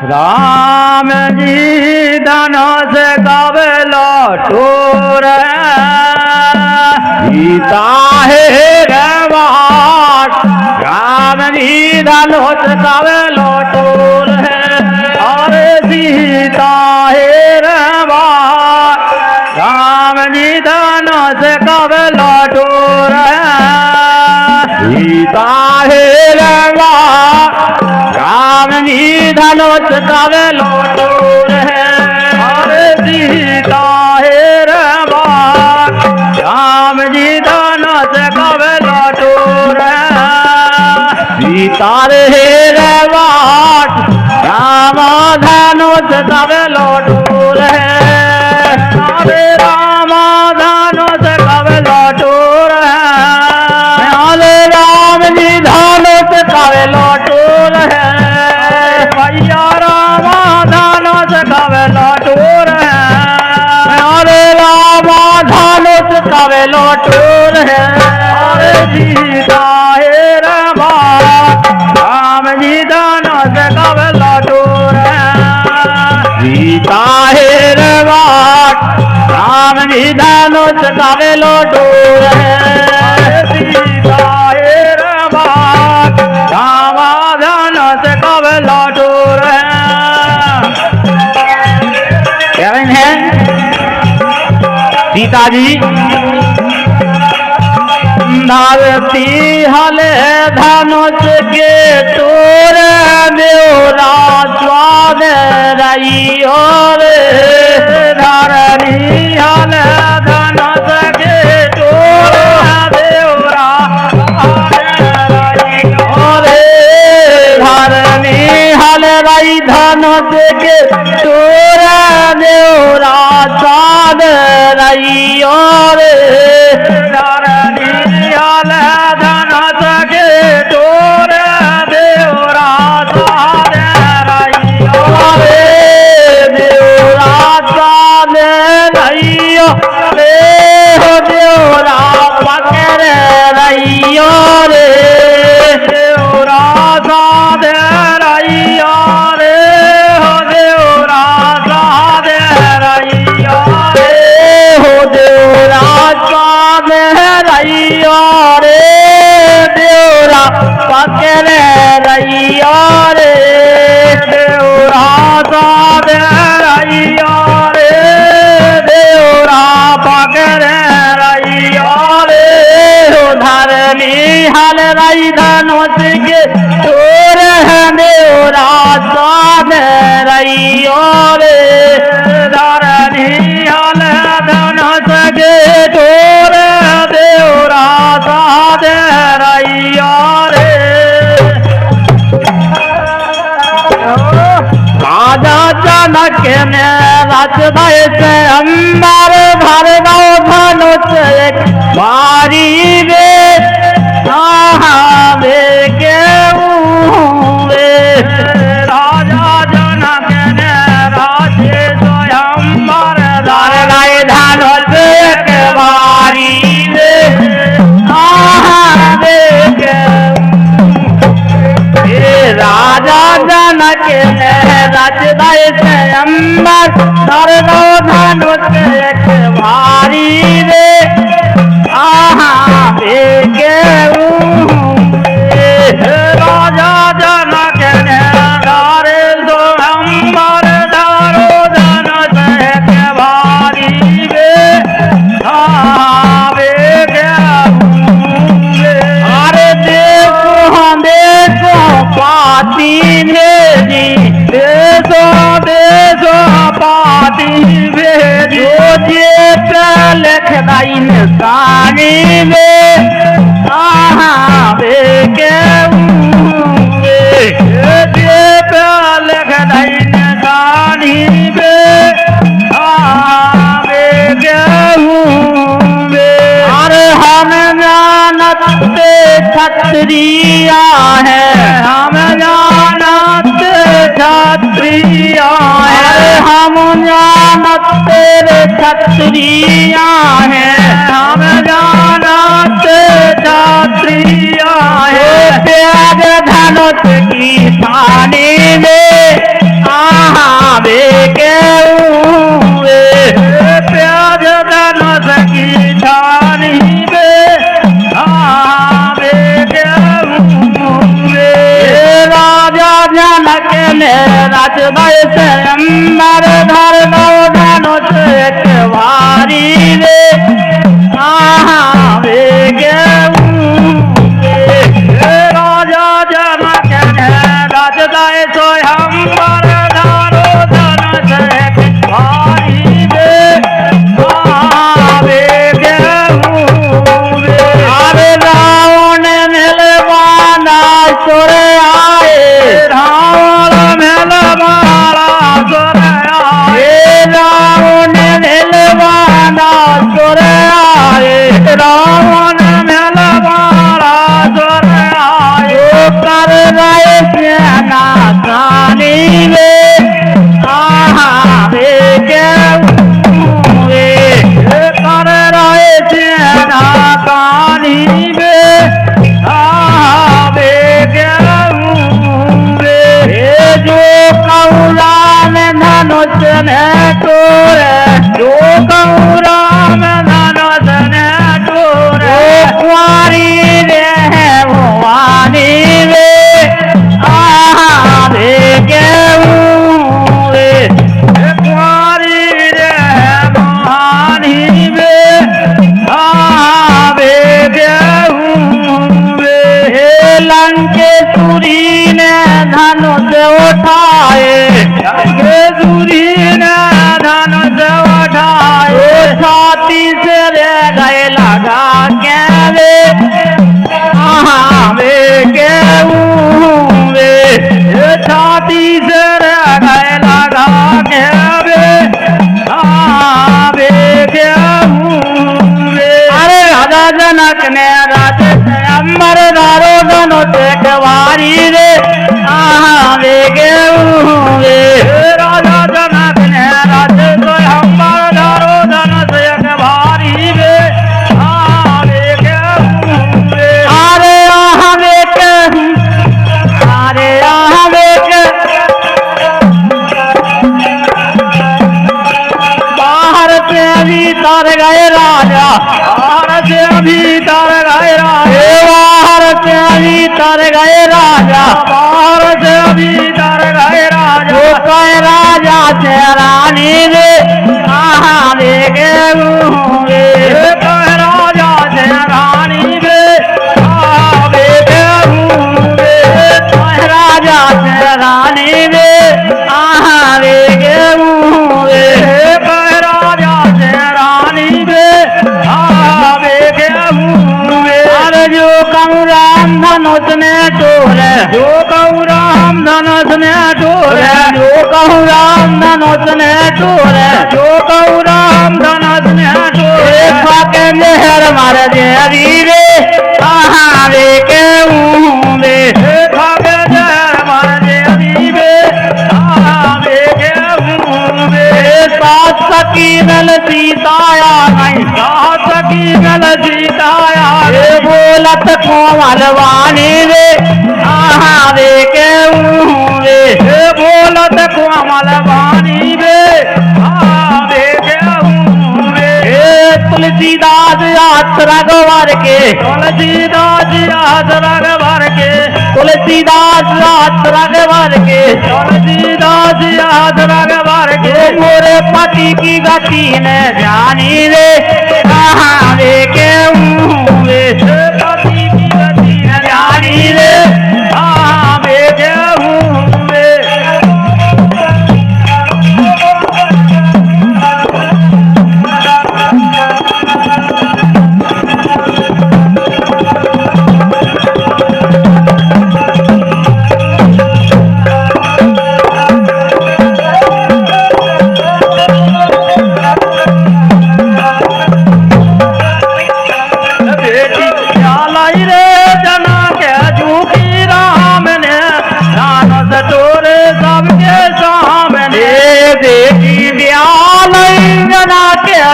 राम जी धनुष कब लौटोर सीता है रवाट राम जी धनुष कब लौटोर है और सीता है रवाट राम जी धनुष कब लौटोर सीता है रवाट राम जी धनुष कब लौटोर है और सीता है रवाट राम जी धनुष कब लौटोर है सीता है रवाट राम धनुष कब लौटोर है राम धनुष कब लौटोर है राम जी धनुष कब लौटोर है भैया राम धनुष कब लौटोर है अरे राम धनुष कब लौटोर है अरे सीता है रवाट राम जी धनुष कब लौटोर है सीता है रवाट राम जी धनुष कब लौटोर है सीता है रवाट राम धनुष कब लौटोर है क्या है सीता जी धरती हले धनुष के तोर देवरा स्वाद रही और धरती हले धनुष के तोर देवरा और धरती हले रही धनुष के तोर देवरा स्वाद रही और धनुष के तोर देवरा स्वाद रही और देवरा स्वाद रही रे हो देवरा पकड़ रही और देवरा स्वाद रही और हो देवरा स्वाद रही और हो देवरा स्वाद रही और देवरा पकड़ रही और देवरा स्वाद रही और देवरा पकड़ रही और धरनी हल रही धनुष के तोर देवरा स्वाद रही और धरनी हल धनुष के तोर देवरा स्वाद रही और राजा जनक ने रच भय से अंबर भर दो धनुष एक बारी वे के राजा जनक ने रच स्वयंवर धर गए धनुष एक बारी वे राजा जनक ने रच दय से अंबर धर दो धनुष एक भारी रे राजा जनक ने धारे दो अंबर धरो धनुष एक भारी रे अरे देखो पाती भेजी देशो देशो पाती भेजी जे पे लिख दई निशानी में के जे पे लिख दई निशानी में अरे हम जानत क्षत्रिया है हम जानत क्षत्रिया है हम जानत क्षत्रिया है हम जानत क्षत्रिया है प्यार धनुष की थाने में जनक ने राज दय से अंबर धर दो धनुष एक भारी रे वेगे राजा जनक ने राज दय से अंबर धरो धनुष एक भारी रे वेगे अरे रावण मिलवाना सुर आए रावण मिलवाना सुर आए रावण मिलवाना सुर आए रावण मिलवाना सुर आए कर रहे सेना सानी वे कर रहे सेना कानी वे जो कौराम धनुष ने टोरे जो कौराम धनुष ने टोरे कुंवारी रे भवानी वे कुंवारी रे भवानी वे लंकेश्वरी ने धनुष उठाए लंकेश्वरी ने धनुष उठाए छाती से रे गए लगा के वे छाती से रे गए लगा के अरे राजा जनक ने राज अंबर धारो धनुष एक वारी रे वेगे राजा जनक ने राज अंबर धारो धनुष एक वारी रे वेगे अरे बाहर से भीतर गए राजा बाहर से भीतर गए राजा बाहर से भीतर गए राजा बाहर से भीतर गए राजा कहे राजा से रानी रे वेगे कहे राजा से रानी रे वेगे कहे राजा से रानी रे वेगे जो कौराम धनुष ने टोरे जो कौराम धनुष ने टोरे जो कौराम धनुष ने टोरे जो कौराम धनुष ने टोरे फाके मेहर मार दे रे वे के वे फाके मेहर मार दे रे वे के सात सकी नल सीताया नहीं सात सकी नल सीताया रे बोलत कोमल वाणी रे वे के वे बोलत कोमल वाणी रे वे के तुलसीदास याद रघुवर के तुलसीदास याद रघुवर के तुलसीदास याद रघुवर के तुलसीदास याद रघुवर के मोरे पति की गति ने जानी रे वे के पति की गति ने जानी रे वे के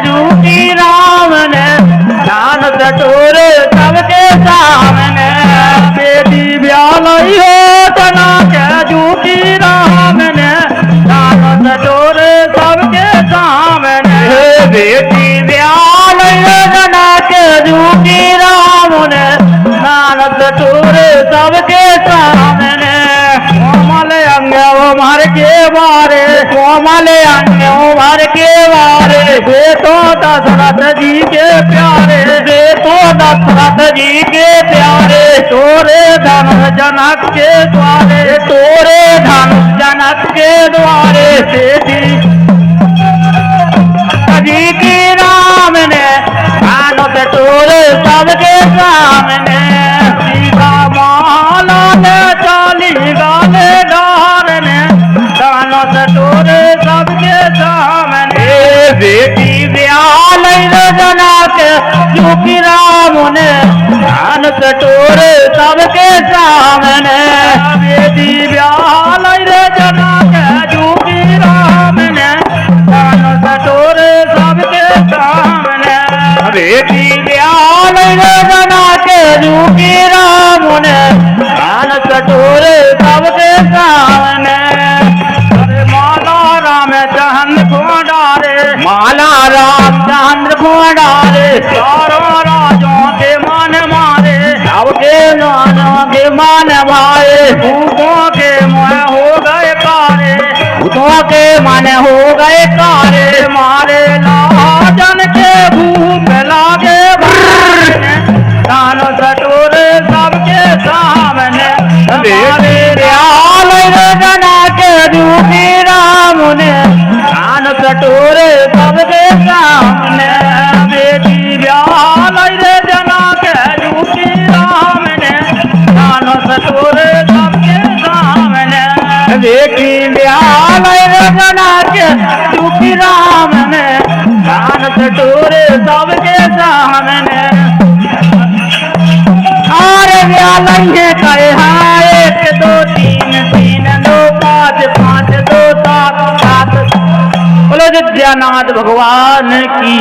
झूठी राम ने जान टोर सबके सामने बेटी ब्याल हो तना के झूठी राम ने जान टोर सबके सामने बेटी ब्याल तना के झूठी राम ने जान टोर सबके सामने कोमल अंग उमर के बारे, कोमल अंग उमर के बारे, वे तो दशरथ जी के प्यारे, वे तो दशरथ जी के प्यारे, तोरे धनुष जनक के द्वारे, तोरे धनुष जनक के द्वारे, सेठी जी की राम ने भानुत टोरे सबके सामने, सीधा माला ने चाली गाले डारने, भानुत टोरे सबके सामने, बेटी ब्याल जना के चूकी राम ने भानुत टोरे सबके सामने, बेटी ब्याल जना के चूकी राम ने भानुत टोरे सबके सामने, बेटी ब्याल जना के चूकी राम ने भानुत टोरे सबके सामने, माला राम चंद्र को डारे, माला राम चंद्र को डारे, चारों राजों के मन मारे, सबके नानों के मन भाए, भूखों के मुँह हो गए कारे, भूखों के मन हो गए कारे, मारे लाजन के भूख लागे भरने, दानो सटोरे सबके सामने, मारे ब्याल जना के दूती राम ने दान सटोरे सबके सामने, बेटी ब्याल जना के दूती राम ने दान सटोरे सबके सामने, बेटी ब्याल जना के दूती राम ने दान सटोरे सबके सामने, और ब्यालेंगे कहे हाँ 1 2 3 3 2 5 5 2 7 7। बोलो विद्यानाथ भगवान की।